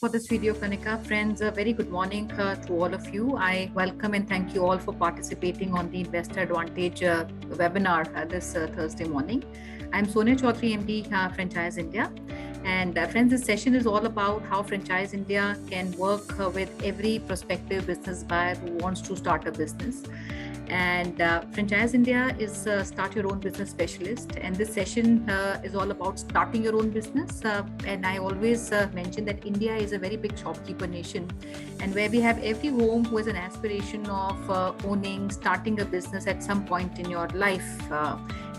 for this video, Kanika. Friends, a very good morning to all of you. I welcome and thank you all for participating on the Investor Advantage webinar this Thursday morning. I'm Sonia Chaudhary, MD, Franchise India. And friends, this session is all about how Franchise India can work with every prospective business buyer who wants to start a business. And Franchise India is Start Your Own Business Specialist. And this session is all about starting your own business. And I always mention that India is a very big shopkeeper nation, and where we have every home who has an aspiration of starting a business at some point in your life.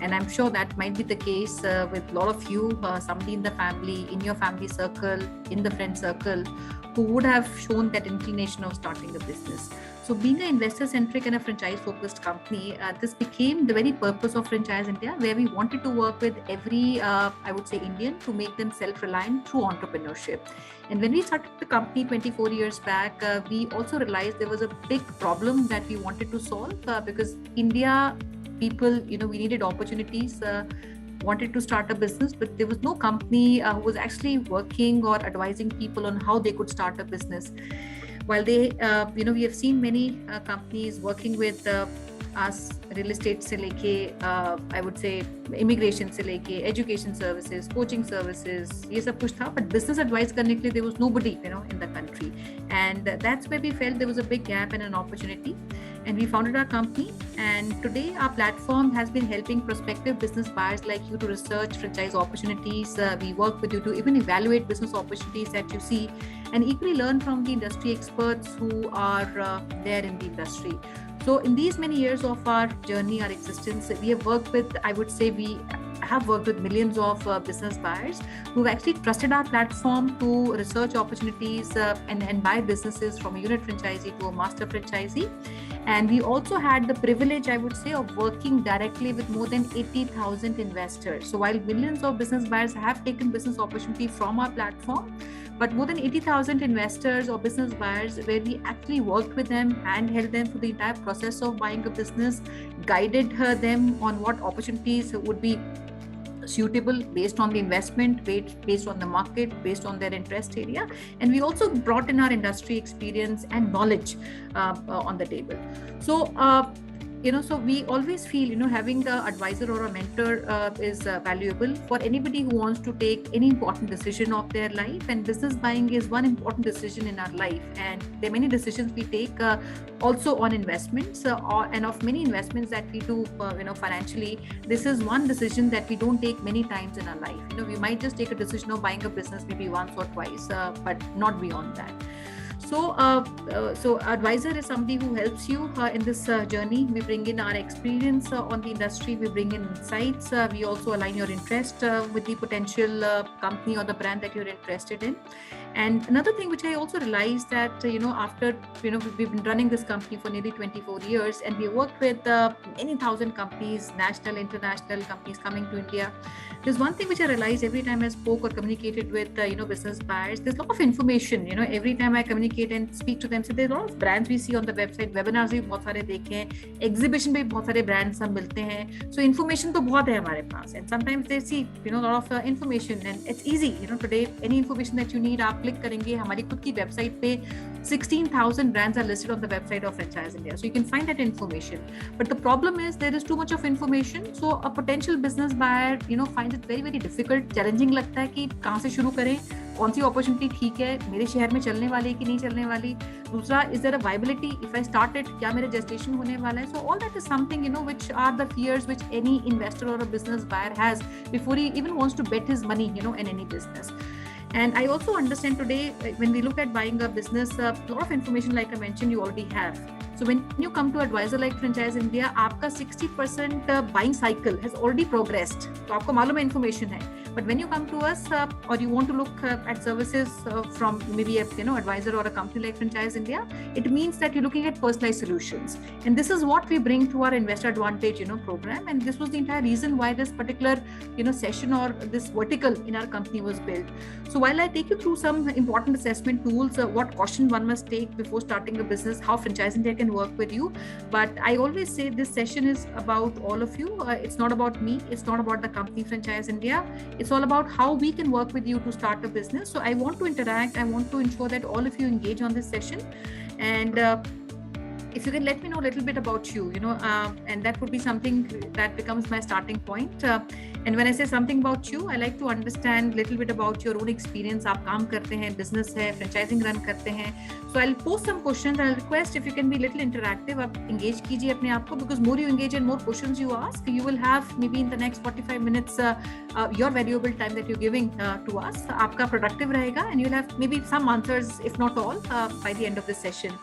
And I'm sure that might be the case with a lot of you, somebody in the family, in your family circle, in the friend circle, who would have shown that inclination of starting a business. So being an investor-centric and a franchise-focused company, this became the very purpose of Franchise India, where we wanted to work with every, I would say, Indian to make them self-reliant through entrepreneurship. And when we started the company 24 years back, we also realized there was a big problem that we wanted to solve because India people, we needed opportunities, wanted to start a business, but there was no company who was actually working or advising people on how they could start a business. While they, we have seen many companies working with us, real estate se leke, I would say immigration se leke, education services, coaching services, ye sab kuch tha, but business advice karne ke liye there was nobody, in the country. And that's where we felt there was a big gap and an opportunity. And we founded our company, and today our platform has been helping prospective business buyers like you to research franchise opportunities. We work with you to even evaluate business opportunities that you see, and equally learn from the industry experts who are there in the industry. So in these many years of our journey, our existence, we have worked with, I would say we have worked with millions of business buyers who've actually trusted our platform to research opportunities and buy businesses from a unit franchisee to a master franchisee. And we also had the privilege, I would say, of working directly with more than 80,000 investors. So while millions of business buyers have taken business opportunity from our platform, but more than 80,000 investors or business buyers where we actually worked with them and held them through the entire process of buying a business, guided them on what opportunities would be suitable based on the investment, based on the market, based on their interest area. And we also brought in our industry experience and knowledge on the table. So, so we always feel, having an advisor or a mentor is valuable for anybody who wants to take any important decision of their life. And business buying is one important decision in our life. And there are many decisions we take also on investments and of many investments that we do, financially. This is one decision that we don't take many times in our life. We might just take a decision of buying a business maybe once or twice, but not beyond that. So, advisor is somebody who helps you in this journey. We bring in our experience on the industry. We bring in insights. We also align your interest with the potential company or the brand that you're interested in. And another thing which I also realized that, after, we've been running this company for nearly 24 years, and we worked with many thousand companies, national, international companies coming to India. There's one thing which I realized every time I spoke or communicated with, business buyers, there's a lot of information, every time I communicate and speak to them. So there's a lot of brands we see on the website, webinars भी बहुत सारे देखे हैं, exhibition में भी बहुत सारे brands सब मिलते हैं. So information तो बहुत है हमारे पास, and sometimes they see, a lot of information, and it's easy, today any information that you need आप click करेंगे. हमारी खुद की website पे 16,000 brands are listed on the website of Franchise India, so you can find that information. But the problem is there is too much of information, so a potential business buyer, finds it very, very difficult, challenging लगता है कि कहाँ से शुरू करें, कौन सी opportunity ठीक है, मेरे शहर में चलने वाली कि नहीं चलने वाली. दूसरा, is there a viability if I start it, क्या मेरे gestation होने वाला है. So all that is something, which are the fears which any investor or a business buyer has before he even wants to bet his money, in any business. And I also understand today, when we look at buying a business, a lot of information, like I mentioned, you already have. So when you come to advisor like Franchise India, आपका 60% buying cycle has already progressed. तो आपको मालूम है information है. But when you come to us or you want to look at services from maybe a advisor or a company like Franchise India, it means that you're looking at personalized solutions. And this is what we bring to our Investor Advantage program. And this was the entire reason why this particular session or this vertical in our company was built. So while I take you through some important assessment tools, what caution one must take before starting a business, how Franchise India can can work with you. But I always say this session is about all of you. It's not about me. It's not about the company Franchise India. It's all about how we can work with you to start a business. So I want to interact. I want to ensure that all of you engage on this session. And if you can let me know a little bit about you, and that would be something that becomes my starting point. And when I say something about you, I like to understand a little bit about your own experience. आप काम करते हैं, business है, franchising run करते हैं. So I'll post some questions. I'll request if you can be a little interactive. आप engage कीजिए अपने आप को, because more you engage and more questions you ask, you will have maybe in the next 45 minutes your valuable time that you're giving to us. आपका productive रहेगा, and you'll have maybe some answers, if not all, by the end of this session.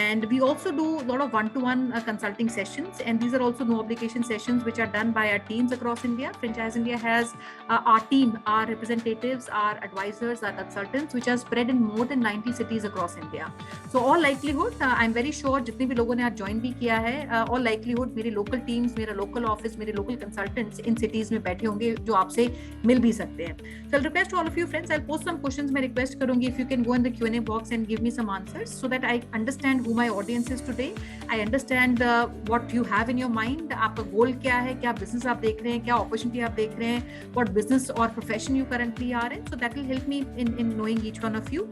And we also do a lot of one-to-one consulting sessions, and these are also no obligation sessions which are done by our teams across India. Franchise India has our team, our representatives, our advisors, our consultants, which are spread in more than 90 cities across India. So all likelihood, I'm very sure जितने भी लोगों ने आज join भी किया है, all likelihood मेरे local teams, मेरा local office, मेरे local consultants इन cities में बैठे होंगे जो आपसे मिल भी सकते हैं. So I'll request all of you friends, I'll post some questions. मैं request करूँगी if you can go in the Q&A box and give me some answers so that I understand who my audience is today. I understand what you have in your mind. आपका goal क्या है, क्या business आप देख रहे हैं, क्या opportunity आप देख रहे हैं, what business or profession you currently are in. So that will help me in knowing each one of you.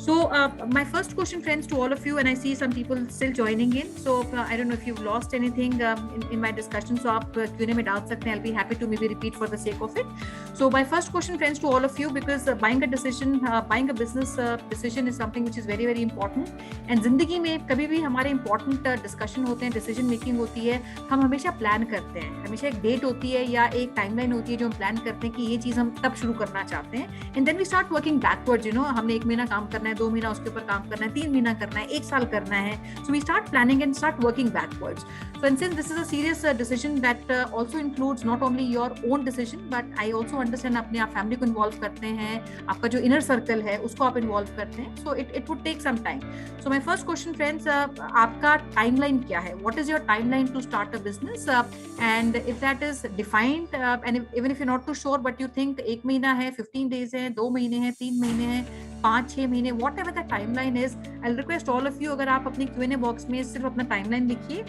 So my first question, friends, to all of you, and I see some people still joining in. So I don't know if you've lost anything in my discussion. So आप Q&A में डाल सकते हैं. I'll be happy to maybe repeat for the sake of it. So my first question, friends, to all of you, because buying a business decision is something which is very, very important. And जिंदगी में कभी भी हमारे important discussion होते हैं, decision making होती है, हम हमेशा plan करते हैं. हमेशा एक date होती है या एक timeline होती है जो हम plan करते हैं कि ये चीज़ हम तब शुरू करना चाहते हैं. And then we start working backwards. हमने 1 महीना काम करना है, 2 महीना उसके ऊपर काम करना है, 3 महीना करना है, 1 साल करना है. So we start planning and start working backwards. So and since this is a serious decision that also includes not only your own decision, but I also understand अपने आप family को involve करते हैं, आपका जो inner circle है उसको आप involve करते हैं. So it would take some time. So my first question, friends, आपका timeline क्या है? What is your timeline to start a business? And if that is defined, and even if you're not too sure, but you think 1 महीना है, 15 days है, 2 महीने हैं, 3 महीने हैं, 5-6 महीने, whatever the timeline is, I'll request all of you, अगर आप अपनी Q&A box में सिर्फ अपना timeline लिखिए.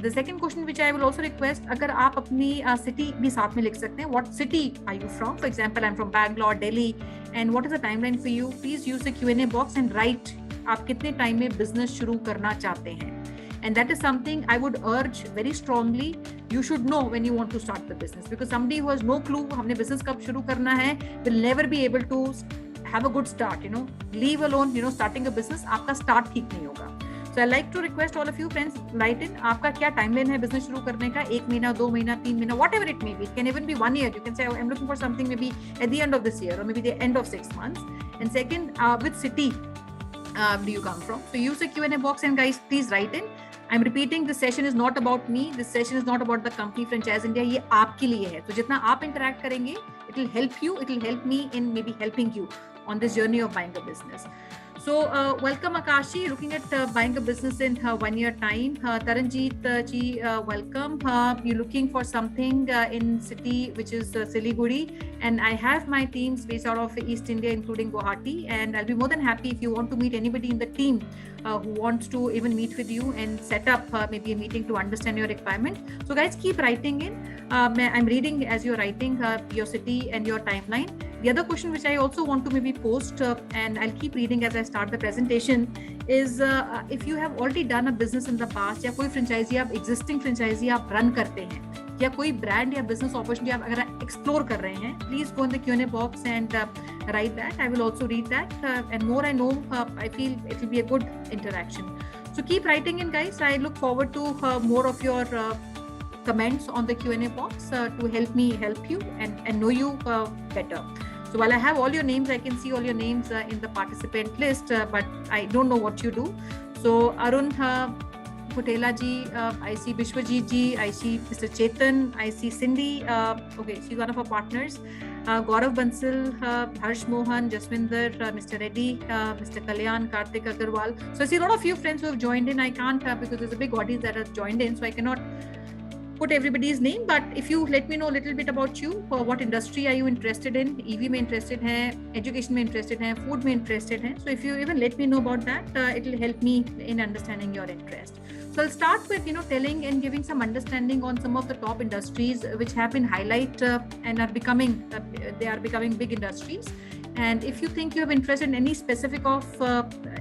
The second question which I will also request, अगर आप अपनी city भी साथ में लिख सकते हैं. What city are you from? For example, I'm from Bangalore, Delhi, and what is the timeline for you? Please use the Q&A box and write आप कितने time में business शुरू करना चाहते हैं. And that is something I would urge very strongly. You should know when you want to start the business, because somebody who has no clue हमने business कब शुरू करना है will never be able to have a good start. Leave alone, starting a business, आपका start ठीक नहीं होगा. So I like to request all of you friends, write in आपका क्या timeline है business शुरू करने का, 1 महीना, 2 महीना, 3 महीना, whatever it may be. It can even be 1 year. You can say I'm looking for something maybe at the end of this year or maybe the end of 6 months. And second, which city do you come from? So use the Q&A box, and guys, please write in. I'm repeating, this session is not about me. This session is not about the company Franchise India. ये आपके लिए है. तो जितना आप interact करेंगे, it will help you. It will help me in maybe helping you on this journey of buying a business. So welcome Akashi, looking at buying a business in 1 year time. Taranjeet ji, welcome. You're looking for something in city which is Siliguri, and I have my teams based out of East India, including Guwahati, and I'll be more than happy if you want to meet anybody in the team who wants to even meet with you and set up maybe a meeting to understand your requirement. So guys, keep writing in. I'm reading as you're writing your city and your timeline. The other question which I also want to maybe post, and I'll keep reading as I start the presentation, is if you have already done a business in the past, या कोई franchisee आप existing franchisee आप run करते हैं, या कोई brand या business opportunity आप अगर explore कर रहे हैं, please go in the Q&A box and write that. I will also read that, and more I know, I feel it will be a good interaction. So keep writing in, guys. I look forward to more of your comments on the Q&A box to help me help you and know you better. So while I have all your names, I can see all your names in the participant list, but I don't know what you do. So Arun Putela ji, I see Bishwajit ji, I see Mr. Chetan, I see Cindy, okay, she's one of our partners. Gaurav Bansal, Harsh Mohan, Jaswinder, Mr. Reddy, Mr. Kalyan, Karthik Agarwal. So I see a lot of you friends who have joined in. I can't because there's a big audience that has joined in, so I cannot put everybody's name, but if you let me know a little bit about you, what industry are you interested in? EV में interested है, education में interested है, food में interested है. So if you even let me know about that, it will help me in understanding your interest. So I'll start with telling and giving some understanding on some of the top industries which have been highlighted and are becoming big industries. And if you think you have interest in any specific of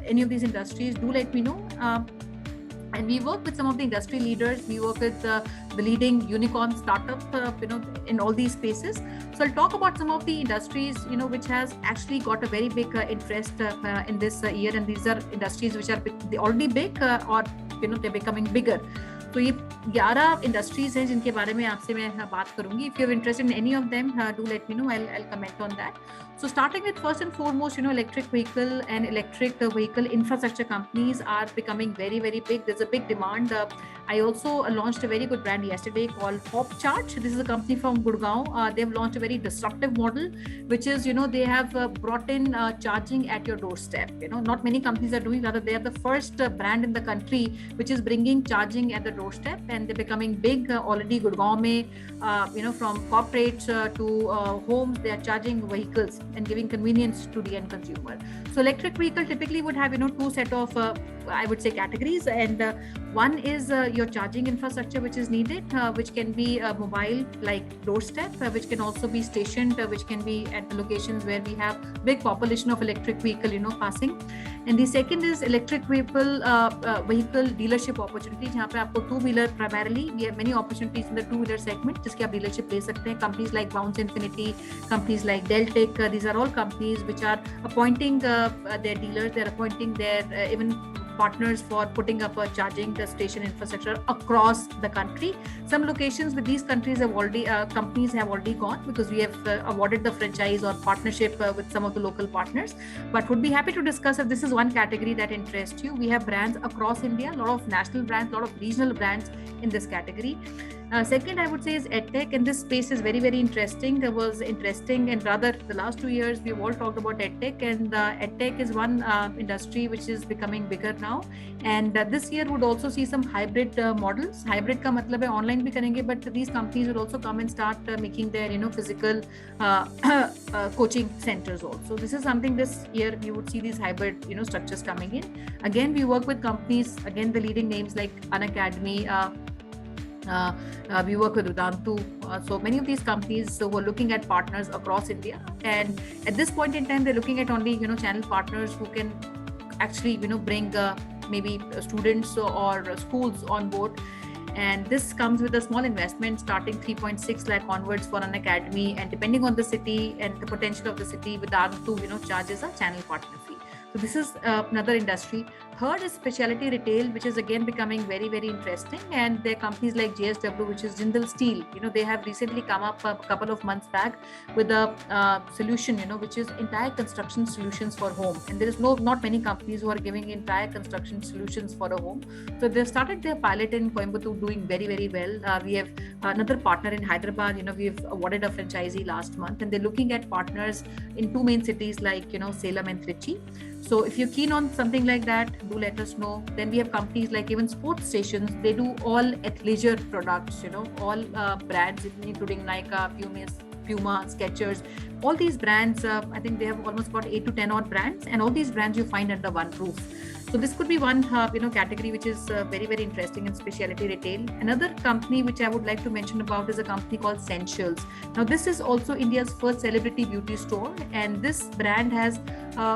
any of these industries, do let me know. And we work with some of the industry leaders. We work with the leading unicorn startup, in all these spaces. So I'll talk about some of the industries, which has actually got a very big interest in this year. And these are industries which are already big or they're becoming bigger. तो ये 11 industries हैं जिनके बारे में आपसे मैं बात करूंगी. If you're interested in any of them, do let me know. I'll comment on that. So starting with first and foremost, electric vehicle and electric vehicle infrastructure companies are becoming very, very big. There's a big demand. I also launched a very good brand yesterday called Hopcharge. This is a company from Gurgaon. They've launched a very disruptive model, which is, they have brought in charging at your doorstep. Not many companies are doing that. They are the first brand in the country which is bringing charging at the doorstep, and they're becoming big already. Gurgaon mein, from corporates to homes, they are charging vehicles and giving convenience to the end consumer. So electric vehicle typically would have two set of I would say categories, and one is your charging infrastructure which is needed, which can be mobile like doorstep, which can also be stationed, which can be at the locations where we have big population of electric vehicle passing. And the second is electric vehicle dealership opportunity, जहाँ पे आपको two-wheeler primarily, we have many opportunities in the two-wheeler segment जिसके आप dealership ले सकते हैं. Companies like Bounce Infinity, companies like Edtech, these are all companies which are appointing their dealers, they're appointing their even partners for putting up a charging station infrastructure across the country. Some locations with these countries have already companies have already gone because we have awarded the franchise or partnership with some of the local partners, but would be happy to discuss if this is one category that interests you. We have brands across India, a lot of national brands, a lot of regional brands in this category. Second, I would say is Edtech, and this space is very, very interesting. It was interesting, and rather the last 2 years we've all talked about Edtech, and Edtech is one industry which is becoming bigger now. And this year would also see some hybrid models. Hybrid का मतलब है online भी करेंगे, but these companies will also come and start making their physical coaching centers also. This is something this year you would see these hybrid structures coming in. Again, we work with companies, again the leading names like Unacademy. We work with Udantu. So many of these companies who are looking at partners across India, and at this point in time they're looking at only channel partners who can actually bring maybe students or schools on board. And this comes with a small investment starting 3.6 lakh onwards for an academy, and depending on the city and the potential of the city, Udantu charges a channel partner fee. So this is another industry. Third is specialty retail, which is again becoming very, very interesting. And there are companies like JSW, which is Jindal Steel. They have recently come up a couple of months back with a solution, which is entire construction solutions for home. And there is not many companies who are giving entire construction solutions for a home. So they started their pilot in Coimbatore, doing very, very well. We have another partner in Hyderabad. We've awarded a franchisee last month, and they're looking at partners in two main cities like Salem and Trichy. So if you're keen on something like that, do let us know. Then we have companies like even sports stations. They do all athleisure products, all brands, including Nike, Puma, Skechers. All these brands, I think they have almost got 8 to 10 odd brands, and all these brands you find under one roof. So this could be one category which is very, very interesting in specialty retail. Another company which I would like to mention about is a company called Essentials. Now this is also India's first celebrity beauty store, and this brand has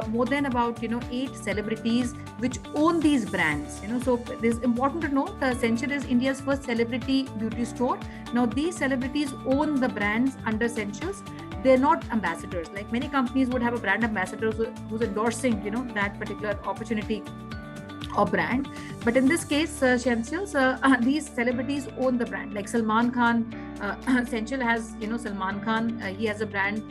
more than about 8 celebrities which own these brands. So it is important to note that Essential is India's first celebrity beauty store. Now these celebrities own the brands under Essentials. They're not ambassadors. Like many companies would have a brand ambassador who's endorsing that particular opportunity or brand, but in this case, Essentials, these celebrities own the brand. Like Salman Khan, Essential has Salman Khan. He has a brand.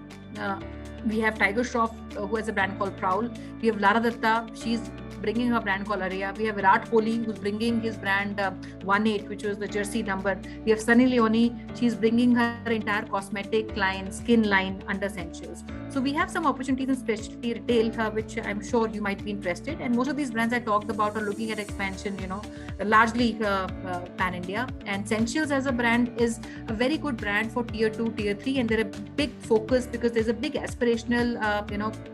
We have Tiger Shroff, who has a brand called Prowl. We have Lara Datta. She's bringing her brand called Arya. We have Virat Kohli, who's bringing his brand 18, which was the jersey number. We have Sunny Leone. She's bringing her entire cosmetic line, skin line under Essentials. So we have some opportunities in specialty retail, which I'm sure you might be interested. And most of these brands I talked about are looking at expansion, largely pan-India. And Essentials as a brand is a very good brand for tier 2, tier 3. And they're a big focus because there's a big aspirational,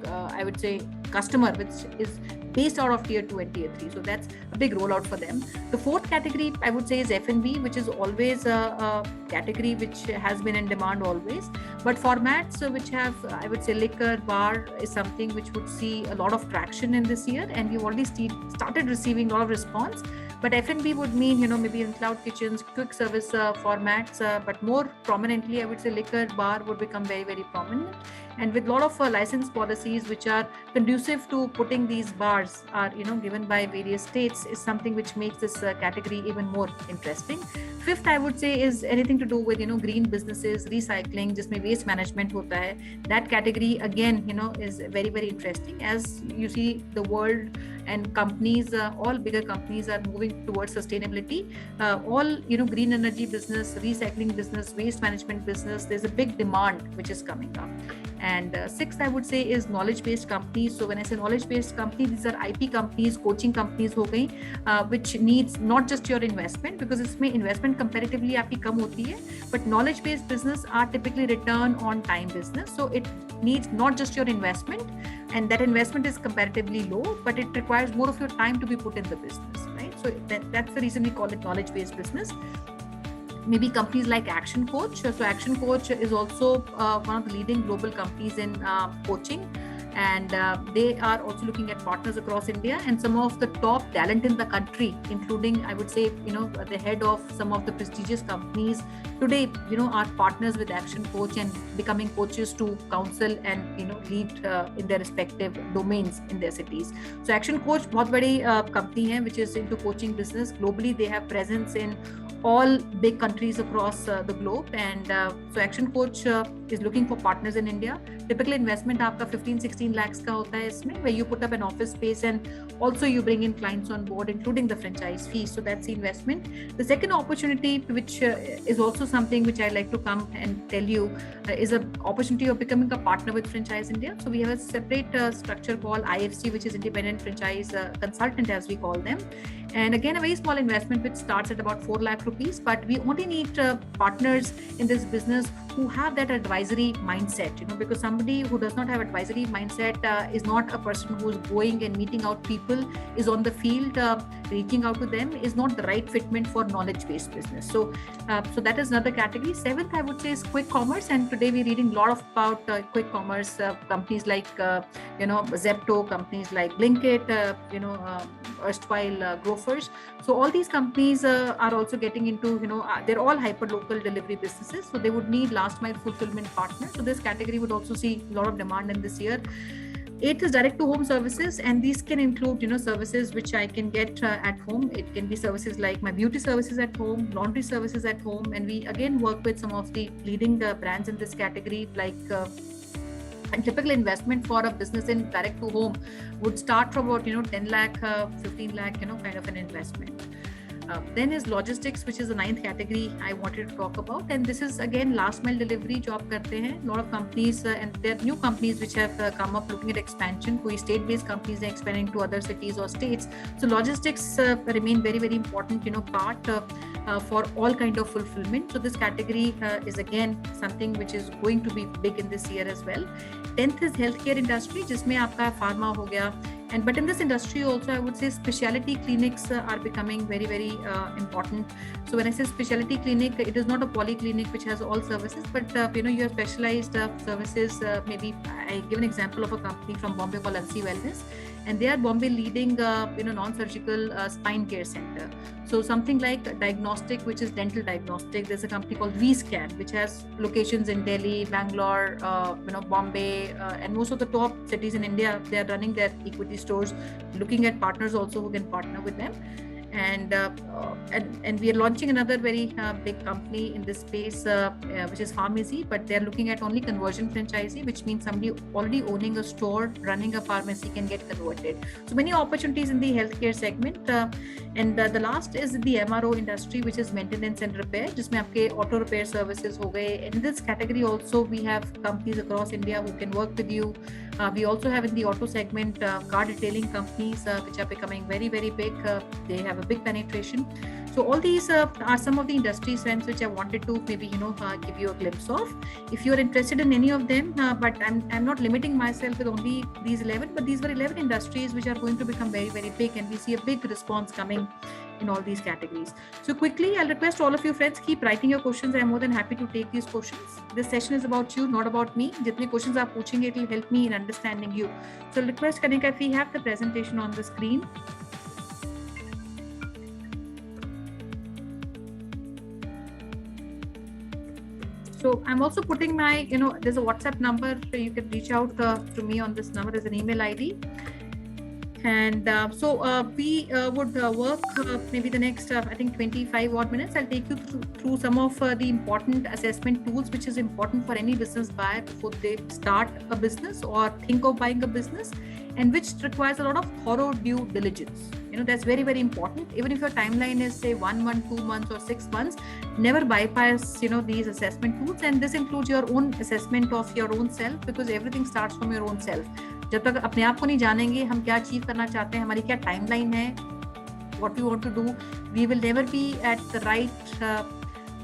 I would say, customer, which is based out of tier 2 and tier 3. So that's a big rollout for them. The fourth category, I would say, is F&B, which is always a category which has been in demand always. But formats which have, I would say, liquor, bar is something which would see a lot of traction in this year. And we've already started receiving a lot of response. But F&B would mean, maybe in cloud kitchens, quick service formats, but more prominently, I would say liquor, bar would become very, very prominent. And with a lot of license policies which are conducive to putting these bars are, given by various states is something which makes this category even more interesting. Fifth, I would say, is anything to do with, green businesses, recycling, jisme waste management hota hai. That category, again, is very, very interesting. As you see, the world and companies, all bigger companies are moving towards sustainability. All, green energy business, recycling business, waste management business, there's a big demand which is coming up. And sixth, I would say, is knowledge-based companies. So when I say knowledge-based companies, these are IP companies, coaching companies ho gayi, which needs not just your investment, because इसमें investment comparatively आपकी कम होती है, but knowledge-based business are typically return on time business. So it needs not just your investment, and that investment is comparatively low, but it requires more of your time to be put in the business, right? So that's the reason we call it knowledge-based business. Maybe companies like Action Coach. So Action Coach is also one of the leading global companies in coaching. And they are also looking at partners across India, and some of the top talent in the country, including, I would say, the head of some of the prestigious companies today, are partners with Action Coach and becoming coaches to counsel and, lead in their respective domains in their cities. So Action Coach, बहुत बड़ी company है, which is into coaching business. Globally, they have presence in all big countries across the globe. And so Action Coach is looking for partners in India. Typical investment आपका 15-16 lakhs का होता है इसमें, where you put up an office space and also you bring in clients on board, including the franchise fees. So that's the investment. The second opportunity, which is also something which I like to come and tell you, is an opportunity of becoming a partner with Franchise India. So we have a separate structure called IFC, which is Independent Franchise Consultant, as we call them. And again, a very small investment which starts at about 4 lakh rupees, but we only need partners in this business who have that advisory mindset, because somebody who does not have advisory mindset is not a person who's going and meeting out people, is on the field, reaching out to them, is not the right fitment for knowledge-based business. So that is another category. Seventh, I would say, is quick commerce. And today we're reading a lot about quick commerce companies like, Zepto, companies like Blinkit, erstwhile Grofers. So all these companies are also getting into, they're all hyper-local delivery businesses. So they would need last mile fulfillment partners. So this category would also see a lot of demand in this year. Eighth is direct to home services, and these can include, services which I can get at home. It can be services like my beauty services at home, laundry services at home. And we again work with some of the leading brands in this category, like and typical investment for a business in direct to home would start from about 10 lakh, 15 lakh, kind of an investment. Then is logistics, which is the ninth category I wanted to talk about. And this is again last mile delivery job karte hain. A lot of companies and there are new companies which have come up looking at expansion. Koi state-based companies are expanding to other cities or states. So logistics remain very, very important, part for all kind of fulfillment. So this category is again something which is going to be big in this year as well. 10th is healthcare industry, जिसमें आपका pharma हो गया. But in this industry also, I would say specialty clinics are becoming very, very important. So when I say specialty clinic, it is not a polyclinic which has all services, but you have specialized services. Maybe I give an example of a company from Bombay called Ansi Wellness, and they are Bombay leading non-surgical spine care center. So something like diagnostic, which is dental diagnostic. There's a company called VScan, which has locations in Delhi, Bangalore, Bombay, and most of the top cities in India. They are running their equity stores, looking at partners also who can partner with them. and we are launching another very big company in this space, which is Pharmacy, but they're looking at only conversion franchisee, which means somebody already owning a store, running a pharmacy can get converted. So many opportunities in the healthcare segment. And the last is the MRO industry, which is maintenance and repair, जिसमें आपके auto repair services हो गए. In this category also we have companies across India who can work with you. We also have in the auto segment car detailing companies which are becoming very, very big. They have a big penetration. So all these are some of the industry trends which I wanted to maybe give you a glimpse of. If you're interested in any of them, but I'm not limiting myself with only these 11, but these were 11 industries which are going to become very, very big, and we see a big response coming in all these categories. So quickly, I'll request all of you friends, keep writing your questions. I'm more than happy to take these questions. This session is about you, not about me. Jitne questions aap puchenge, it will help me in understanding you. So I'll request Kanika if we have the presentation on the screen. So I'm also putting my, there's a WhatsApp number, so you can reach out to me on this number. There's an email ID. And so we would work maybe the next, I think 25 odd minutes. I'll take you through some of the important assessment tools, which is important for any business buyer before they start a business or think of buying a business, and which requires a lot of thorough due diligence. That's very, very important. Even if your timeline is say 1 month, 2 months or 6 months, never bypass, these assessment tools. And this includes your own assessment of your own self, because everything starts from your own self. जब तक अपने आप को नहीं जानेंगे हम क्या achieve करना चाहते हैं, हमारी क्या टाइमलाइन है, what we want to do, we will never be at the right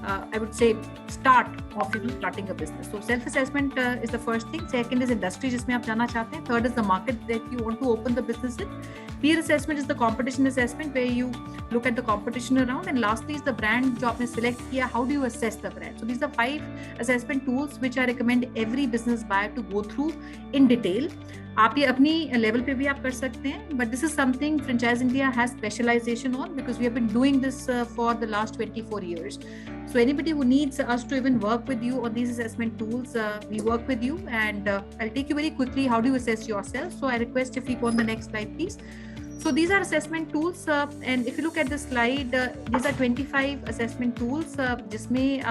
I would say start of starting a business. So self-assessment is the first thing. Second is industry जिसमें आप जाना चाहते हैं. Third is the market that you want to open the business in. Peer assessment is the competition assessment, where you look at the competition around. And lastly is the brand जो आपने select किया. How do you assess the brand? So these are 5 assessment tools which I recommend every business buyer to go through in detail. आप ये अपनी level पे भी आप कर सकते हैं, but this is something Franchise India has specialization on, because we have been doing this for the last 24 years. So anybody who needs us to even work with you on these assessment tools, we work with you. And I'll take you very quickly how do you assess yourself. So I request if we go on the next slide, please. So these are assessment tools, and if you look at the slide, these are 25 assessment tools, जिसमें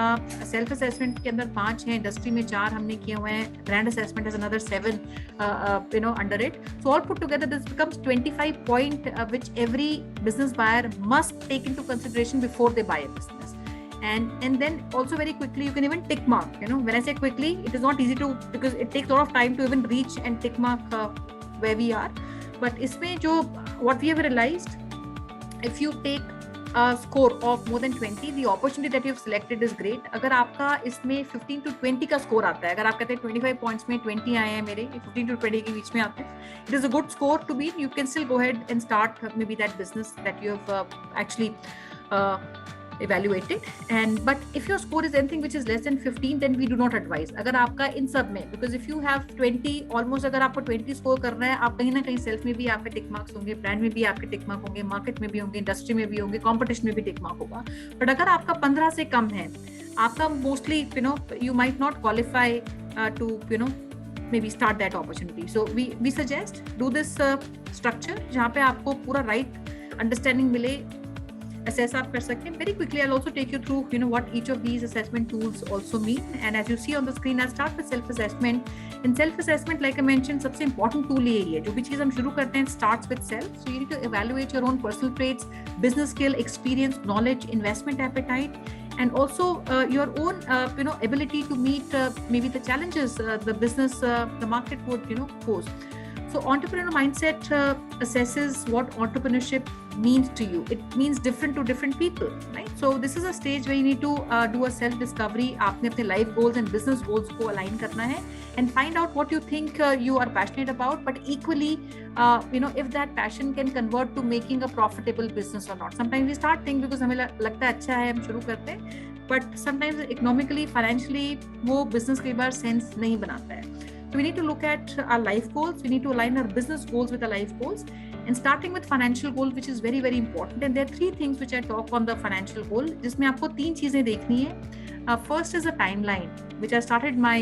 self assessment के अंदर 5 हैं, industry में 4 हमने किए हुए हैं, brand assessment has another 7 under it. So all put together this becomes 25 point which every business buyer must take into consideration before they buy a business. And then also very quickly you can even tick mark. When I say quickly, it is not easy to, because it takes a lot of time to even reach and tick mark where we are. But इसमें जो what we have realized, if you take a score of more than 20, the opportunity that you have selected is great. अगर आपका इसमें 15 to 20 का score आता है, अगर आप कहते हैं 25 points में 20 आए हैं मेरे, 15 to 20 के बीच में आते हैं, it is a good score to be. You can still go ahead and start maybe that business that you have actually evaluated. But if your score is anything which is less than 15, then we do not advise. अगर आपका इन सब में, because if you have 20 almost, अगर आपको 20 score करना है, आप कहीं ना कहीं सेल्फ में भी आपके टिक मार्क्स होंगे, ब्रांड में भी आपके टिक मार्क होंगे, मार्केट में भी होंगे, इंडस्ट्री में भी होंगे, कंपटीशन में भी टिक मार्क होगा. बट अगर आपका 15 से कम है, आपका mostly you might not qualify to maybe start that opportunity. So we suggest do this structure जहाँ पे आपको पूरा right understanding मिले, assess आप कर सकते हैं. Very quickly I'll also take you through what each of these assessment tools also mean. And as you see on the screen, I'll start with self-assessment. In self-assessment, like I mentioned, सबसे important tool यही है. जो भी चीज़ हम शुरू करते हैं starts with self. So you need to evaluate your own personal traits, business skill, experience, knowledge, investment appetite, and also your own ability to meet maybe the challenges the business, the market would pose. So entrepreneur mindset assesses what entrepreneurship means to you. It means different to different people, right? So this is a stage where you need to do a self-discovery. आपने अपने life goals and business goals को align करना है and find out what you think you are passionate about, but equally, if that passion can convert to making a profitable business or not. Sometimes we start thinking because हमें लगता है अच्छा है, हम शुरू करते हैं, but sometimes economically, financially, वो business कई बार sense नहीं बनाता है. So we need to look at our life goals. We need to align our business goals with our life goals, and starting with financial goal, which is very, very important. And there are 3 things which I talk on the financial goal, जिसमें आपको 3 चीजें देखनी है. First is a timeline, which I started my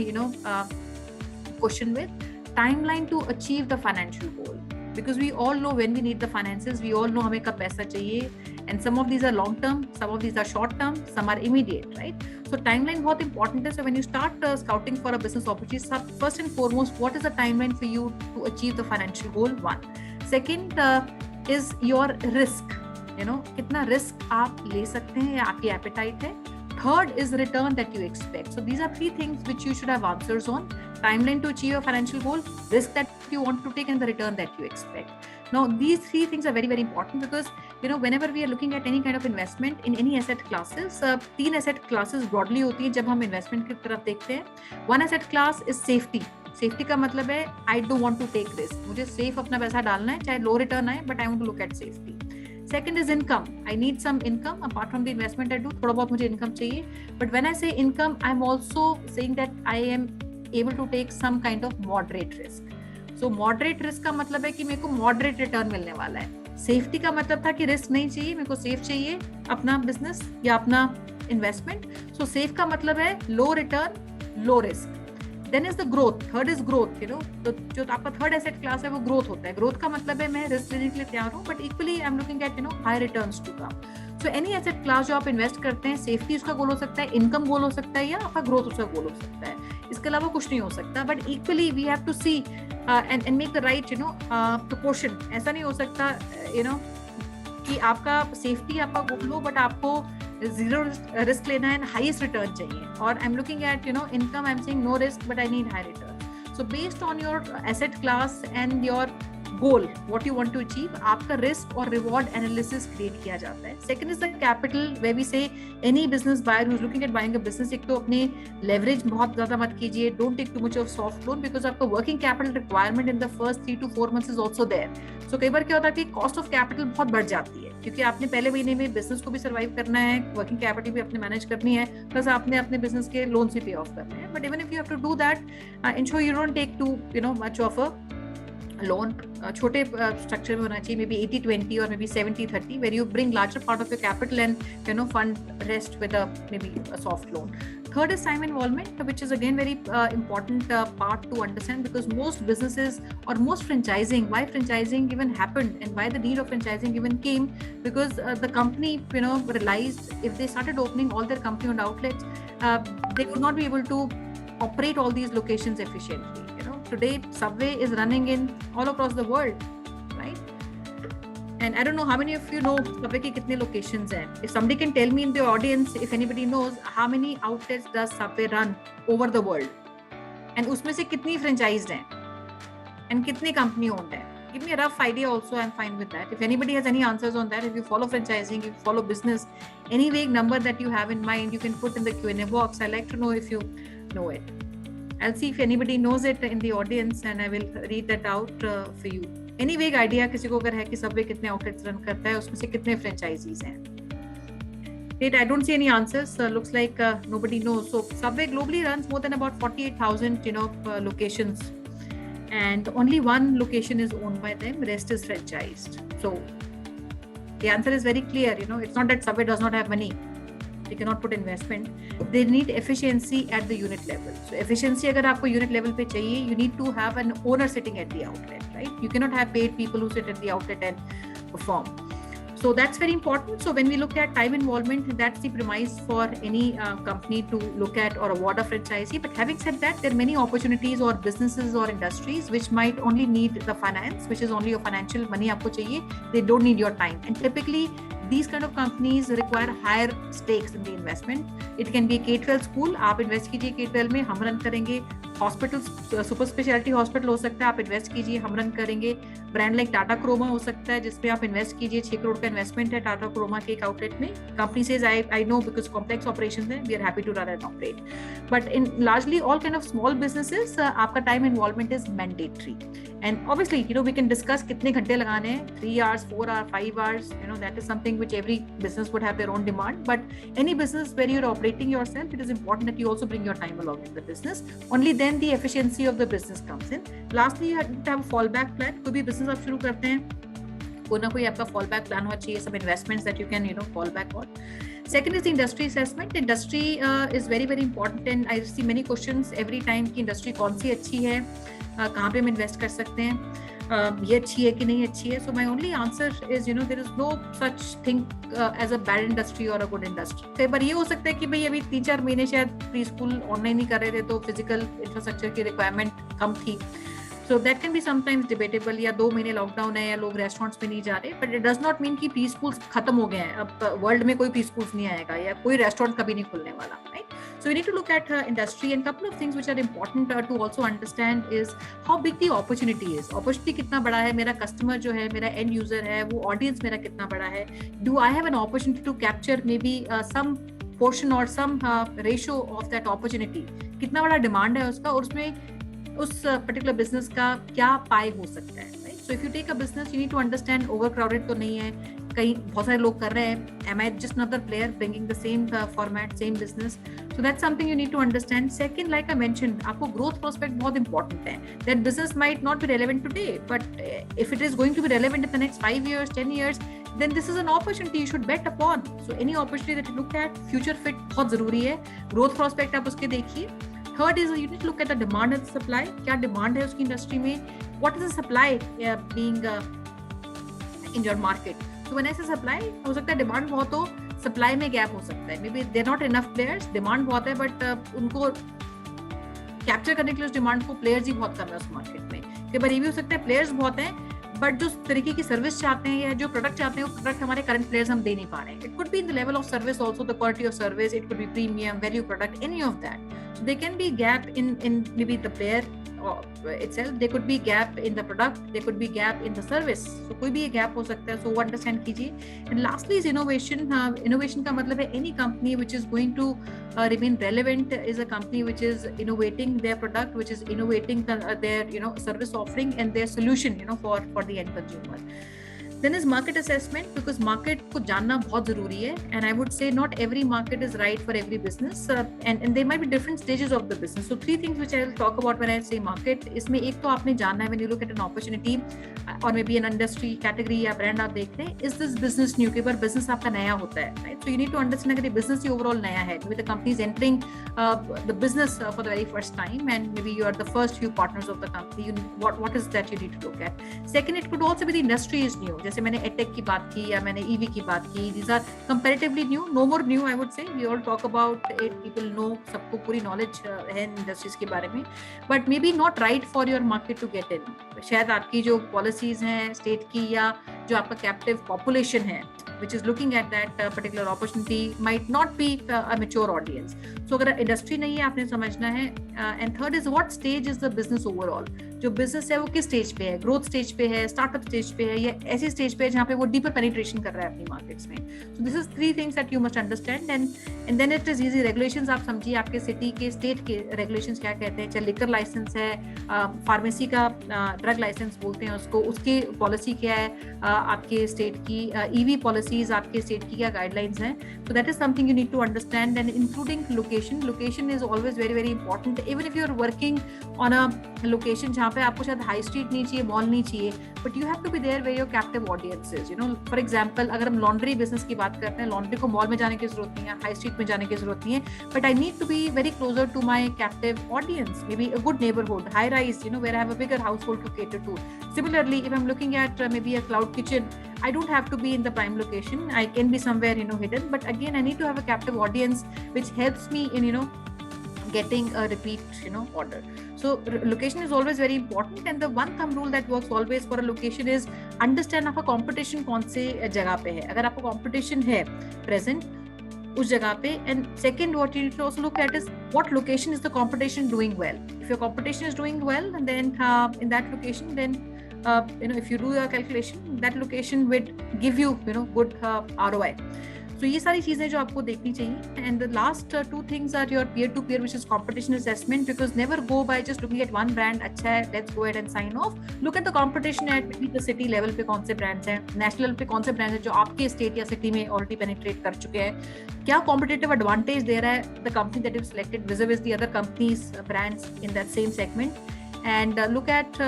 question with. Timeline to achieve the financial goal, because we all know when we need the finances. We all know हमें कब पैसा चाहिए, and some of these are long term, some of these are short term, some are immediate, right? So timeline बहुत important है. So when you start scouting for a business opportunity, first and foremost, what is the timeline for you to achieve the financial goal? One. Second is your risk. कितना risk आप ले सकते हैं या आपकी appetite है. Third is the return that you expect. So these are three things which you should have answers on. Timeline to achieve your financial goal, risk that you want to take, and the return that you expect. Now, these three things are very, very important because, whenever we are looking at any kind of investment in any asset classes, तीन asset classes broadly होती है जब हम investment की तरफ देखते हैं. One asset class is safety. Safety का मतलब है I don't want to take risk. मुझे safe अपना पैसा डालना है, चाहे low return आए, but I want to look at safety. Second is income. I need some income apart from the investment I do. थोड़ा बहुत मुझे income चाहिए. But when I say income, I'm also saying that I am able to take some kind of moderate risk. So moderate risk का मतलब है कि मेरे को moderate return मिलने वाला है. Safety का मतलब था कि risk नहीं चाहिए, मेरे को safe चाहिए अपना business या अपना investment. So safe का मतलब है low return, low risk. Then is the growth. Third is growth. तो जो आपका third asset class है वो growth होता है. Growth का मतलब है मैं risk लेने के लिए तैयार हूँ, but equally I'm looking at high returns to come. So any asset class जो आप invest करते हैं, safety उसका goal हो सकता है, income goal हो सकता है या आपका growth उसका goal हो सकता है. इसके अलावा कुछ नहीं हो सकता. But equally we have to see and make the right proportion. ऐसा नहीं हो सकता कि आपका safety आपका goal हो, but आपको zero risk लेना है and highest return चाहिए. Or I'm looking at income, I'm saying no risk but I need high return. So based on your asset class and your goal, what you want to achieve, आपका risk और reward analysis create किया जाता है. Second is the capital, where we say any business buyer who's looking at buying a business, एक तो अपने leverage बहुत ज़्यादा मत कीजिए. Don't take too much of soft loan because आपका working capital requirement in the first 3 to 4 months is also there. So कई बार क्या होता है कि cost of capital बहुत बढ़ जाती है क्योंकि आपने पहले महीने में business को भी survive करना है, working capital भी अपने manage करनी है, plus आपने अपने business के loans भी pay off करने हैं. But even if you have to do that, ensure you don't take too much of a loan. छोटे structure में होना चाहिए, maybe 80-20 or maybe 70-30, where you bring larger part of your capital and fund rest with maybe a soft loan. Third is time involvement, which is again very important part to understand because most businesses or most franchising, why franchising even happened and why the need of franchising even came, because the company realized if they started opening all their company owned outlets, they would not be able to operate all these locations efficiently. Today Subway is running in all across the world, right? And I don't know how many of you know Subway की कितने locations हैं. If somebody can tell me in the audience, if anybody knows how many outlets does Subway run over the world, and उसमें से कितनी franchised हैं, and कितनी company owned हैं. Give me a rough idea also, I'm fine with that. If anybody has any answers on that, if you follow franchising, if you follow business, any vague number that you have in mind, you can put in the Q&A box. I'd like to know if you know it. I'll see if anybody knows it in the audience and I will read that out for you. Any vague idea किसी को अगर है कि Subway कितने outlets run करता है, उसमें से कितने franchisees हैं? Wait, I don't see any answers. Looks like nobody knows. So Subway globally runs more than about 48,000 locations, and only one location is owned by them. Rest is franchised. So the answer is very clear. It's not that Subway does not have money. They cannot put investment. They need efficiency at the unit level. So efficiency अगर आपको unit level पे चाहिए, you need to have an owner sitting at the outlet, right? You cannot have paid people who sit at the outlet and perform. So that's very important. So when we look at time involvement, that's the premise for any company to look at or award a franchisee. But having said that, there are many opportunities or businesses or industries which might only need the finance, which is only your financial money आपको चाहिए. They don't need your time. And typically, these kind of companies require higher stakes in the investment. It can be a K-12 school. आप invest कीजिए K-12 में, हम run करेंगे. Hospitals, super specialty hospital हो सकता है, आप invest कीजिए, हम run करेंगे. Brand like Tata Croma हो सकता है, जिसमें आप invest कीजिए. 6 करोड़ का investment है Tata Croma के एक outlet में. Company says I know because complex operations हैं, we are happy to run and operate. But in largely all kind of small businesses, आपका time involvement is mandatory. And obviously, we can discuss कितने घंटे लगाने हैं, 3 hours, 4 hours, 5 hours. That is something which every business would have their own demand. But any business where you're operating yourself, it is important that you also bring your time along with the business. Only then the efficiency of the business comes in. Lastly, you have to have a fallback plan. कोई भी business आप शुरू करते हैं, कोई ना कोई आपका fallback plan होना चाहिए, some investments that you can fall back on. Second is the industry assessment. Industry is very very important, and I see many questions every time कि industry कौन सी अच्छी है, कहाँ पे हम invest कर सकते हैं. ये अच्छी है कि नहीं अच्छी है. So my only answer is, there is no such thing as a bad industry or a good industry. कई बार ये हो सकता है कि भाई अभी 3-4 महीने शायद प्री स्कूल ऑनलाइन ही कर रहे थे, तो फिजिकल इंफ्रास्ट्रक्चर की रिक्वायरमेंट कम थी. So that can be sometimes debatable. या 2 महीने लॉकडाउन है या लोग रेस्टोरेंट्स में नहीं जा रहे, but it does not mean कि प्री स्कूल्स खत्म हो गए हैं. अब वर्ल्ड में कोई प्री स्कूल्स नहीं आएगा या कोई रेस्टोरेंट कभी नहीं खुलने वाला, right? So we need to look at industry, and couple of things which are important to also understand is how big the opportunity is. Opportunity कितना बड़ा है, मेरा कस्टमर जो है, मेरा एंड यूजर है, वो ऑडियंस मेरा कितना बड़ा है. Do I have an opportunity to capture maybe some portion or some ratio of that opportunity? कितना बड़ा डिमांड है उसका, और उसमें उस पर्टिकुलर बिजनेस का क्या पाई हो सकता है, right? So if you take a business, you need to understand overcrowded तो नहीं है, कहीं बहुत सारे लोग कर रहे हैं, am I just another player bringing the same format, same business? So that's something you need to understand. Second, like I mentioned, आपको growth prospect बहुत important है. That business might not be relevant today, but if it is going to be relevant in the next 5 years, 10 years, then this is an opportunity you should bet upon. So any opportunity that you look at, future fit बहुत जरूरी है. Growth prospect आप उसके देखिए. Third is you need to look at the demand and the supply. क्या demand है उसकी industry में? What is the supply being in your market? So when I say supply, हो सकता है demand बहुत हो, supply में gap हो सकता है. Maybe there are not enough players, demand बहुत है, but उनको capture करने के लिए उस demand को players ही बहुत कम है उस market में. कई बार ये भी हो सकता है players बहुत हैं, बट जो तरीके की सर्विस चाहते हैं या जो प्रोडक्ट चाहते हैं, वो प्रोडक्ट हमारे करंट प्लेयर्स हम दे नहीं पा रहे हैं. It could be in the level of service also, the quality of service, it could be premium, value product, any of that. So there can be gap in maybe the player itself. There could be gap in the product. There could be gap in the service. So कोई भी ये gap हो सकता है. So वो understand कीजिए. And lastly is innovation. Innovation का मतलब है any company which is going to remain relevant is a company which is innovating their product, which is innovating their service offering and their solution for the end consumer. Then is market assessment, because market को जानना बहुत जरूरी है, and I would say not every market is right for every business, and there might be different stages of the business. So 3 things which I will talk about when I say market. इसमें एक तो आपने जानना है when you look at an opportunity or maybe an industry category या brand आप देखते हैं, is this business new? कई बार business आपका नया होता है, right? So you need to understand अगर ये business ही overall नया है, maybe the company is entering the business for the very first time, and maybe you are the first few partners of the company. What is that you need to look at? Second, it could also be the industry is new. जैसे मैंने Edtech की बात की या मैंने EV की बात की, these are comparatively new, no more new I would say. We all talk about it, people know, सबको पूरी knowledge है industries के बारे में, but maybe not right for your market to get in. शायद आपकी जो policies हैं state की या जो आपका captive population है which is looking at that particular opportunity might not be a mature audience. So अगर industry नहीं है, आपने समझना है. And third is what stage is the business overall. जो business है वो किस stage पे है, growth stage पे है, startup stage पे है, या ऐसी stage पे है जहाँ पे वो deeper penetration कर रहा है अपनी markets में. So this is 3 things that you must understand, and then it is easy. Regulations आप समझिए, आपके city के state के regulations क्या कहते हैं, चाहे liquor license है, pharmacy का drug license बोलते हैं उसको, उसकी policy क्या है, आपके state की EV policies आपके state की क्या guidelines हैं. So that is something you need to understand, and including location. Location is always very very important. Even if you are working on a location जहाँ पे आपको शायद हाई स्ट्रीट नहीं चाहिए, मॉल नहीं चाहिए, but you have to be there where your captive audience is. For example अगर हम लॉन्ड्री बिजनेस की बात करते हैं, लॉन्ड्री को मॉल में जाने की जरूरत नहीं है, हाई स्ट्रीट में जाने की जरूरत नहीं है, but I need to be very closer to my captive audience, may be a good neighbourhood, high rise, where I have a bigger household to cater to. Similarly, if I'm looking at maybe a cloud kitchen, I don't have to be in the prime location. I can be somewhere hidden, but again I need to have a captive audience which helps me in getting a repeat order. So location is always very important, and the one thumb rule that works always for a location is understand आपका competition कौन से जगह पे है. अगर आपका competition है present उस जगह पे, and second what you need to also look at is what location is the competition doing well. If your competition is doing well, and then in that location, then if you do your calculation, that location would give you good ROI. So ये सारी चीजें जो आपको देखनी चाहिए. And the last 2 things are your peer to peer, which is competition assessment, because never go by just looking at one brand, अच्छा है, let's go ahead and sign off. Look at the competition at maybe the city level पे कौन से brands हैं, national level पे कौन से brands हैं जो आपके state या city में already penetrate कर चुके हैं, क्या competitive advantage दे रहा है the company that you've selected vis-a-vis the other companies, brands in that same segment. And look at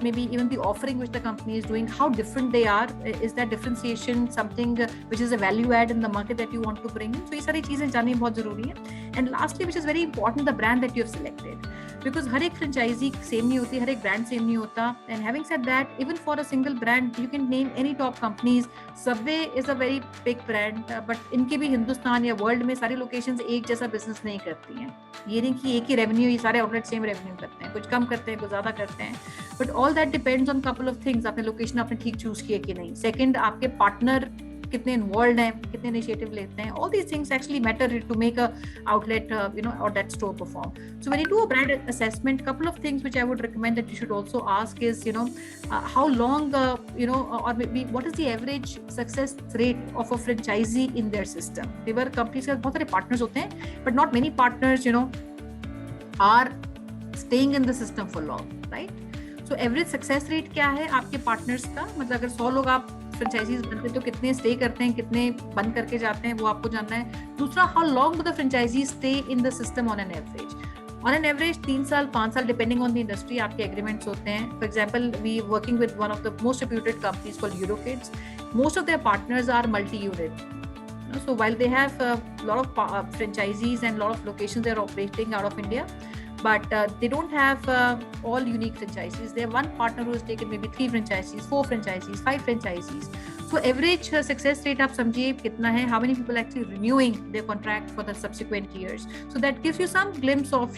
maybe even the offering which the company is doing, how different they are. Is that differentiation something which is a value add in the market that you want to bring in? So ये सारी चीजें जाननी बहुत जरूरी है. And lastly, which is very important, the brand that you have selected. Because हर एक franchisee same नहीं होती, हर एक brand same नहीं होता. And having said that, even for a single brand, you can name any top companies. Subway is a very big brand, but इनके भी हिंदुस्तान या world में सारी लोकेशंस एक जैसा बिजनेस नहीं करती हैं. ये नहीं कि एक ही रेवेन्यू, ये सारे आउटलेट सेम रेवेन्यू करते हैं, कुछ कम करते हैं, कुछ ज्यादा करते हैं. But all that depends on couple of things. आपने लोकेशन आपने ठीक चूज किया कि नहीं. सेकंड, आपके पार्टनर कितने इन्वॉल्व हैं, कितने इनिशिएटिव लेते हैं. All these things actually matter to make a outlet or that store perform. So when you do a brand assessment, couple of things which I would recommend that you should also ask is how long or maybe what is the average success rate of a franchisee in their system. There companies के बहुत सारे partners होते हैं, but not many partners are staying in the system for long, right? So average success rate क्या है आपके partners का. मतलब अगर 100 लोग आप फ्रेंचाइजीज बनते तो कितने स्टे करते हैं, कितने बंद करके जाते हैं, वो आपको जानना है. दूसरा, how long do the franchisee stay in the system on an average. On an average 3 साल 5 साल डिपेंडिंग ऑन द इंडस्ट्री आपके एग्रीमेंट्स होते हैं. For example, we working with one of the most reputed companies called Eurokids. Most of their partners are multi unit. So while they have a lot of franchisees and lot of locations they're operating out of India, but they don't have all unique franchisees. They have one partner who has taken maybe 3 franchisees, 4 franchisees, 5 franchisees. So average success rate आप समझिए कितना है. How many people actually renewing their contract for the subsequent years? So that gives you some glimpse of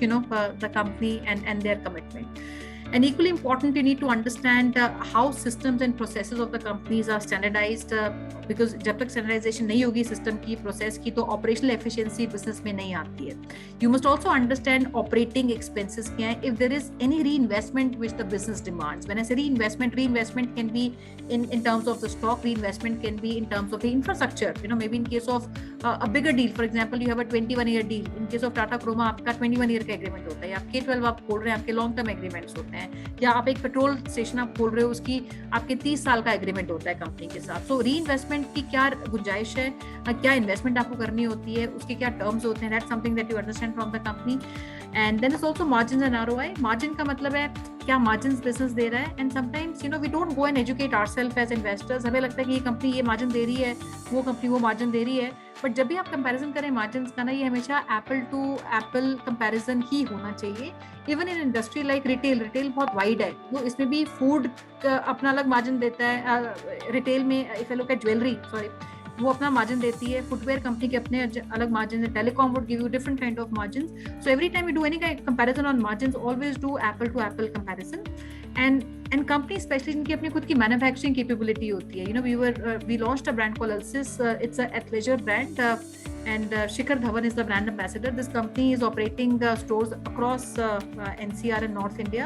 the company and their commitment. And equally important, you need to understand how systems and processes of the companies are standardized, because जब तक standardization नहीं होगी system की, process की, तो operational efficiency business में नहीं आती है. You must also understand operating expenses क्या है, if there is any reinvestment which the business demands. When I say reinvestment can be in terms of the stock, reinvestment can be in terms of the infrastructure. Maybe in case of a bigger deal, for example, you have a 21-year deal. In case of Tata Croma, आपका 21 year का agreement होता है, या K12 आप खोल रहे हैं, आपके long term agreements होते हैं, या आप एक पेट्रोल स्टेशन आप खोल रहे हो, उसकी आपके 30 साल का एग्रीमेंट होता है कंपनी के साथ. सो री इन्वेस्टमेंट की क्या गुंजाइश है, क्या इन्वेस्टमेंट आपको करनी होती है, उसके क्या टर्म्स होते हैं. That's something that you understand from the company. And then is also margin and ROI. Margin का मतलब है क्या मार्जिन बिजनेस दे रहा है. And sometimes we don't go and educate ourself as investors. हमें लगता है कि ये कंपनी ये मार्जिन दे रही है, वो कंपनी वो मार्जिन दे रही है. बट जब भी आप कंपैरिजन करें मार्जिन का ना, ये हमेशा एप्पल टू एप्पल कंपैरिजन ही होना चाहिए. Even in industry like retail बहुत वाइड है, वो इसमें भी फूड अपना अलग मार्जिन देता है. रिटेल में if you look at jewellery, वो अपना मार्जिन देती है. फुटवेयर कंपनी के अपने अलग मार्जिन है. Telecom would give you different kind of margin. So every time you do any comparison on margin, always do apple to apple comparison. And company specially जिनकी अपनी खुद की मैन्युफैक्चरिंग कैपेबिलिटी होती है. We launched a brand called Alcis. It's a athleisure brand and Shikhar Dhawan is the brand ambassador. This company is operating stores across NCR and North India.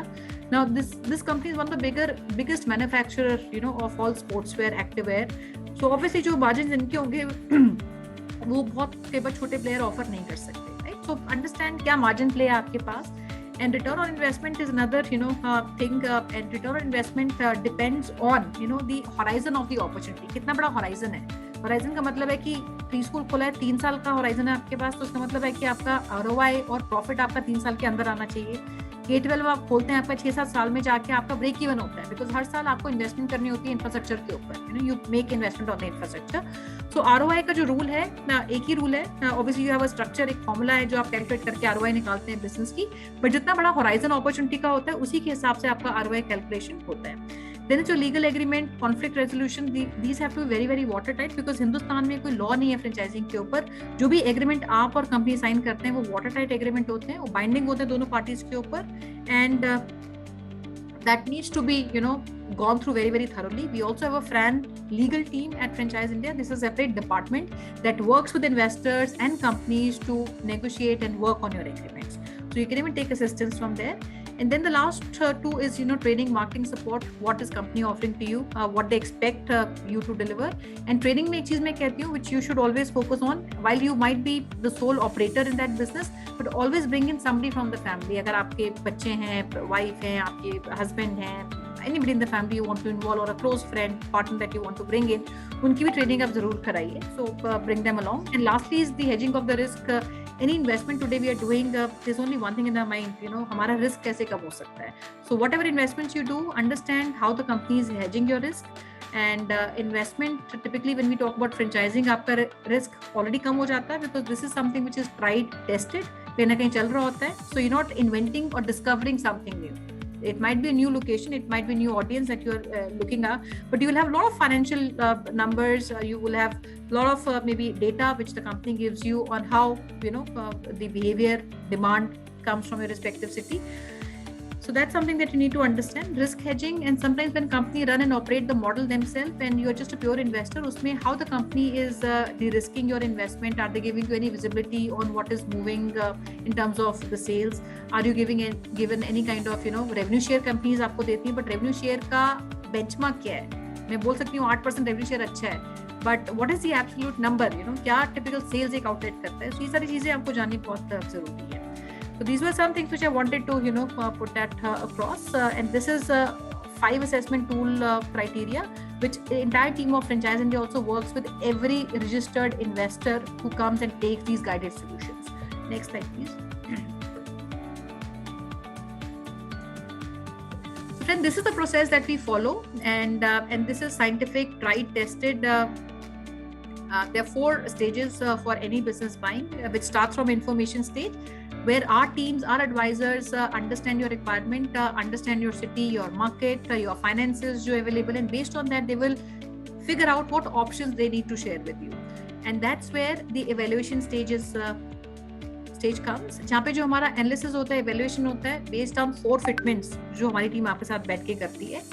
Now this company is one of the biggest manufacturer of all sportswear, activewear. So obviously जो margins इनके होंगे वो बहुत कई बार छोटे player offer नहीं कर सकते, right? So understand क्या margin play है आपके पास. And return on investment is another thing, and return on investment depends on the horizon of the opportunity. कितना बड़ा horizon है. होराइजन का मतलब है कि प्री स्कूल खोला है, 3 साल का होराइजन है आपके पास, तो उसका मतलब है कि आपका आरओआई और प्रॉफिट आपका 3 साल के अंदर आना चाहिए. K12 आप खोलते हैं, आपका 6-7 साल में जाके आपका ब्रेक इवन होता है, बिकॉज हर साल आपको इन्वेस्टमेंट करनी होती है इंफ्रास्ट्रक्चर के ऊपर. You make investment on the infrastructure. So ROI का जो रूल है, एक ही रूल है. Obviously you have a structure, एक फॉर्मूला है जो आप कैलकुलेट करके आरओआई निकालते हैं बिजनेस की. बट जितना बड़ा होराइजन अपॉर्चुनिटी का होता है, उसी के हिसाब से आपका आरओआई कैलकुलेशन होता है. Then जो legal agreement, conflict resolution, these have to be very very watertight, because Hindustan में कोई लॉ नहीं है फ्रेंचाइजिंग के ऊपर. जो भी एग्रीमेंट आप और कंपनी साइन करते हैं वो वाटरटाइट एग्रीमेंट होते हैं, वो बाइंडिंग होते हैं दोनों पार्टीज के ऊपर. And that needs to be gone through very very thoroughly. We also have a Fran legal team at Franchise India. This is a separate department that works with investors and companies to negotiate and work on your agreements. So you can even take assistance from there. And then the last two is training, marketing support. What is company offering to you? What they expect you to deliver. And training में एक चीज मैं कहती हूँ which you should always focus on. While you might be the sole operator in that business, but always bring in somebody from the family. अगर आपके बच्चे हैं, वाइफ हैं, आपके हस्बैंड हैं, anybody in the family you want to involve, or a close friend, partner that you want to bring in, उनकी भी training आप जरूर कराइए. So bring them along. And lastly is the hedging of the risk. Any investment today we are doing, there's only one thing in our mind, हमारा risk कैसे कम हो सकता है. So whatever investments you do, understand how the company is hedging your risk. And investment, typically when we talk about franchising, आपका risk already कम हो जाता है, because this is something which is tried, tested, कहीं ना कहीं चल रहा होता है. So you're not inventing or discovering something new. It might be a new location, it might be a new audience that you're looking at, but you will have a lot of financial numbers. You will have a lot of maybe data which the company gives you on how the behavior demand comes from your respective city. So that's something that you need to understand. Risk hedging, and sometimes when company run and operate the model themselves and you're just a pure investor, usme how the company is de-risking your investment. Are they giving you any visibility on what is moving in terms of the sales? Are you given any kind of revenue share? Companies आपको देती हैं, but revenue share का benchmark क्या है? मैं बोल सकती हूँ 8% revenue share अच्छा है, but what is the absolute number? क्या typical sales एक outlet करता है? So ये सारी चीजें आपको जाननी बहुत जरूरी है. So these were some things which I wanted to put that across, and this is 5 assessment tool criteria which the entire team of Franchise India also works with every registered investor who comes and takes these guided solutions. Next slide please. So friend, this is the process that we follow, and this is scientific, tried, tested. There are 4 stages for any business buying, which starts from information stage, where our teams, our advisors understand your requirement, understand your city, your market, your finances जो available, and based on that they will figure out what options they need to share with you. And that's where the evaluation stage comes, जहाँ पे जो हमारा analysis होता है, evaluation होता है based on 4 fitments जो हमारी टीम आपके साथ बैठ के करती है.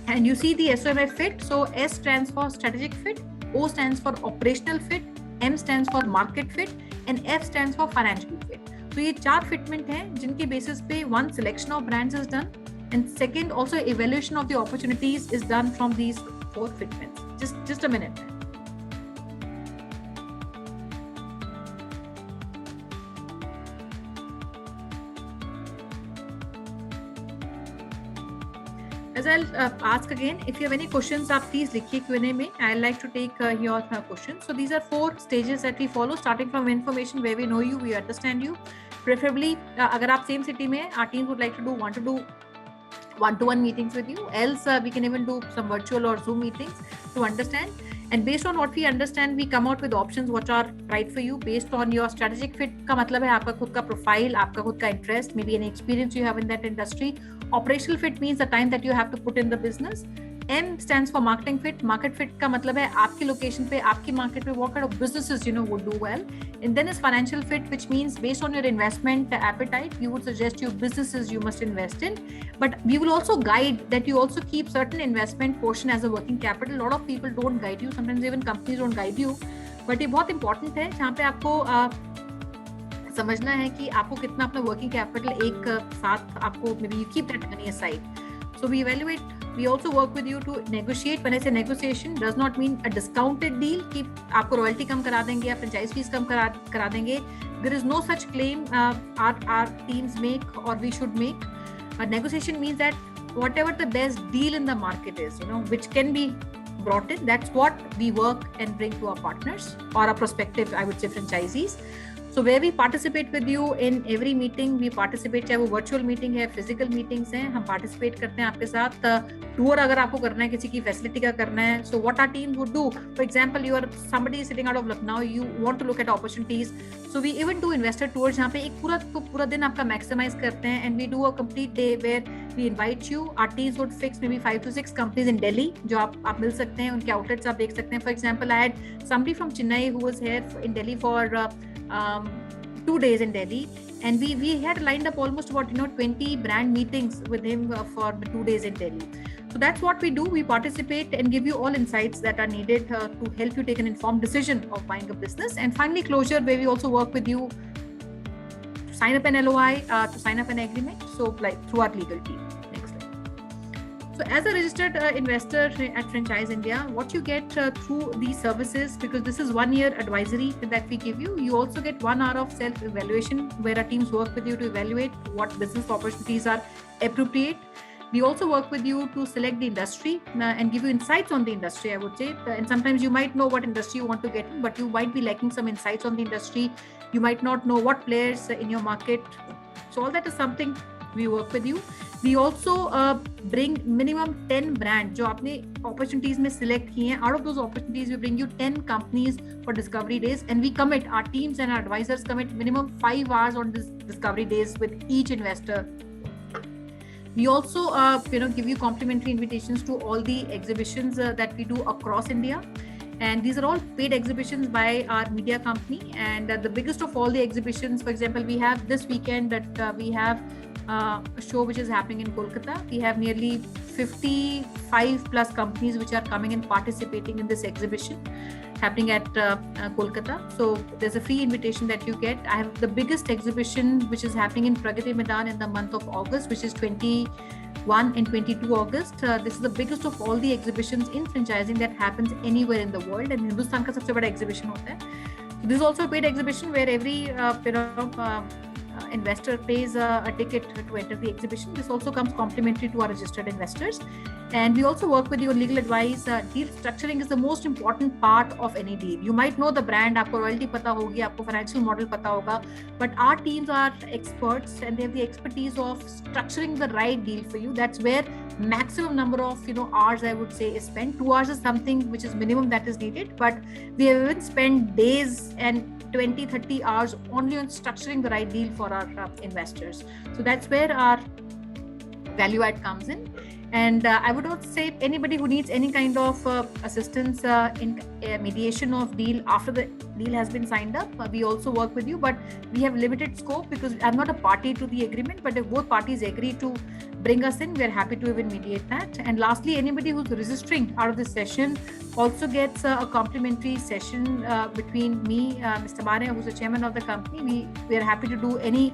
And you see the SOMF fit. So S stands for strategic fit, O stands for operational fit, M stands for market fit, and F stands for financial fit. तो ये 4 fitment हैं जिनके basis पे one selection of brands is done, and second also evaluation of the opportunities is done from these 4 fitments. Just a minute. As I'll ask again, if you have any questions, आप please लिखिए Q&A में. I'd like to take your questions. So these are 4 stages that we follow, starting from information, where we know you, we understand you. Preferably, अगर आप same city में, our teams would like to want to do one-to-one meetings with you. Else, we can even do some virtual or Zoom meetings to understand. And based on what we understand, we come out with options which are right for you based on your strategic fit. का मतलब है आपका खुद का profile, आपका खुद का interest, maybe any experience you have in that industry. Operational fit means the time that you have to put in the business. M stands for marketing fit. Market fit का मतलब है आपकी location पे, आपकी market पे what kind of businesses would do well. And then is financial fit, which means based on your investment appetite, we would suggest you businesses you must invest in. But we will also guide that you also keep certain investment portion as a working capital. A lot of people don't guide you. Sometimes even companies don't guide you. But ये बहुत important है जहाँ पे आपको समझना है कि आपको कितना अपना working capital एक साथ आपको maybe you keep that money aside. So we evaluate. We also work with you to negotiate. When I say negotiation, does not mean a discounted deal कि आपको royalty कम करा देंगे या franchise fees कम करा देंगे. There is no such claim our teams make or we should make. Negotiation means that whatever the best deal in the market is, which can be brought in, that's what we work and bring to our partners or our prospective, I would say, franchisees. So where we participate with you in every meeting, we participate, चाहे वो virtual meeting है, physical meetings हैं, हम participate करते हैं आपके साथ. Tour अगर आपको करना है, किसी की facility का करना है, so what our team would do, for example, you are somebody sitting out of Lucknow, you want to look at opportunities, so we even do investor tours जहाँ पे एक पूरा दिन आपका maximize करते हैं, and we do a complete day where we invite you. Our teams would fix maybe 5 to 6 companies in Delhi जो आप मिल सकते हैं, उनके outlets आप देख सकते हैं. For example, I had somebody from Chennai who was here in Delhi for 2 days in Delhi, and we had lined up almost about 20 brand meetings with him for 2 days in Delhi. So that's what we do. We participate and give you all insights that are needed to help you take an informed decision of buying a business. And finally, closure, where we also work with you to sign up an LOI, to sign up an agreement, so like through our legal team. So as a registered investor at Franchise India, what you get through these services, because this is 1 year advisory that we give you, you also get 1 hour of self-evaluation where our teams work with you to evaluate what business opportunities are appropriate. We also work with you to select the industry and give you insights on the industry, I would say. And sometimes you might know what industry you want to get in, but you might be lacking some insights on the industry. You might not know what players in your market. So all that is something we work with you. We also bring minimum 10 brands जो आपने opportunities में select किए हैं. Out of those opportunities, we bring you 10 companies for discovery days, and we commit, our teams and our advisors commit minimum 5 hours on this discovery days with each investor. We also give you complimentary invitations to all the exhibitions that we do across India. And these are all paid exhibitions by our media company. And the biggest of all the exhibitions, for example, we have this weekend that we have a show which is happening in Kolkata. We have nearly 55 plus companies which are coming and participating in this exhibition happening at Kolkata. So there's a free invitation that you get. I have the biggest exhibition which is happening in Pragati Maidan in the month of August, which is 21 and 22 August. This is the biggest of all the exhibitions in franchising that happens anywhere in the world, and Hindustan ka sabse bada exhibition hota hai. So this is also a paid exhibition where every investor pays a ticket to enter the exhibition. This also comes complimentary to our registered investors. And we also work with you on legal advice. Deal structuring is the most important part of any deal. You might know the brand, आपको royalty पता होगी, आपको financial model पता होगा, but our teams are experts and they have the expertise of structuring the right deal for you. That's where maximum number of hours, I would say, is spent. 2 hours is something which is minimum that is needed, but we have even spent days and 20-30 hours only on structuring the right deal for our investors. So that's where our value add comes in. And I would also say anybody who needs any kind of assistance in mediation of deal after the deal has been signed up, we also work with you, but we have limited scope because I'm not a party to the agreement, but if both parties agree to bring us in, we're happy to even mediate that. And lastly, anybody who's registering out of this session also gets a complimentary session between me, Mr. Mane, who's the chairman of the company. We are happy to do any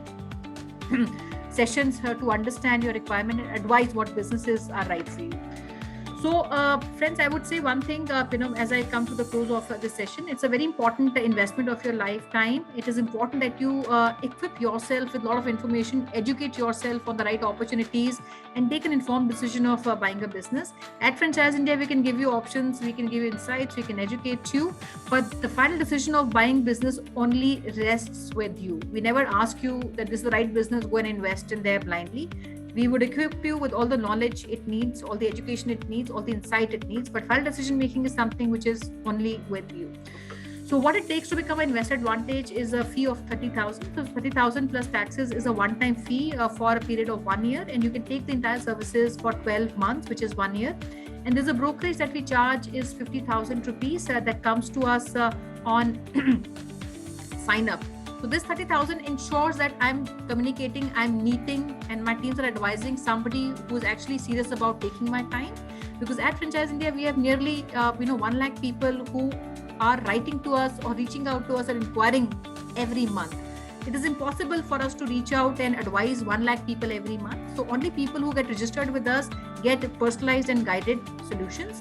sessions to understand your requirement and advise what businesses are right for you. So friends, I would say one thing, as I come to the close of this session, it's a very important investment of your lifetime. It is important that you equip yourself with a lot of information, educate yourself on the right opportunities, and take an informed decision of buying a business. At Franchise India, we can give you options, we can give you insights, we can educate you, but the final decision of buying business only rests with you. We never ask you that this is the right business, go and invest in there blindly. We would equip you with all the knowledge it needs, all the education it needs, all the insight it needs, but final decision making is something which is only with you. So what it takes to become an Investor Advantage is a fee of 30,000. So 30,000 plus taxes is a one-time fee for a period of 1 year, and you can take the entire services for 12 months, which is 1 year. And there's a brokerage that we charge is 50,000 rupees that comes to us on sign up. So this 30,000 ensures that I'm communicating, I'm meeting, and my teams are advising somebody who's actually serious about taking my time. Because at Franchise India, we have nearly 1 lakh people who are writing to us or reaching out to us and inquiring every month. It is impossible for us to reach out and advise 1 lakh people every month. So only people who get registered with us get personalized and guided solutions.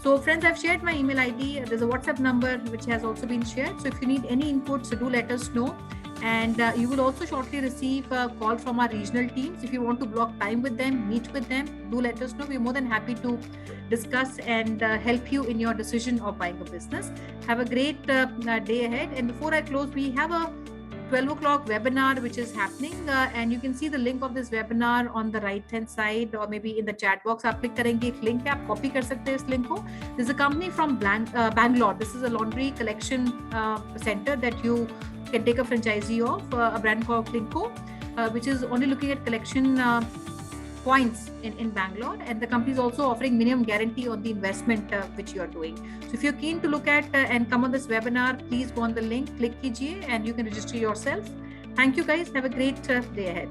So friends, I've shared my email ID. There's a WhatsApp number which has also been shared. So if you need any inputs, do let us know. And you will also shortly receive a call from our regional teams. If you want to block time with them, meet with them, do let us know. We're more than happy to discuss and help you in your decision of buying a business. Have a great day ahead. And before I close, we have a 12 o'clock webinar which is happening, and you can see the link of this webinar on the right hand side or maybe in the chat box. आप click करेंगे एक link है, आप copy कर सकते हैं इस link को. There's a company from Bangalore. This is a laundry collection center that you can take a franchisee of, a brand called Klinko, which is only looking at collection points in Bangalore, and the company is also offering minimum guarantee on the investment which you are doing. So if you're keen to look at and come on this webinar, please go on the link, click kijiye, and you can register yourself. Thank you guys. Have a great day ahead.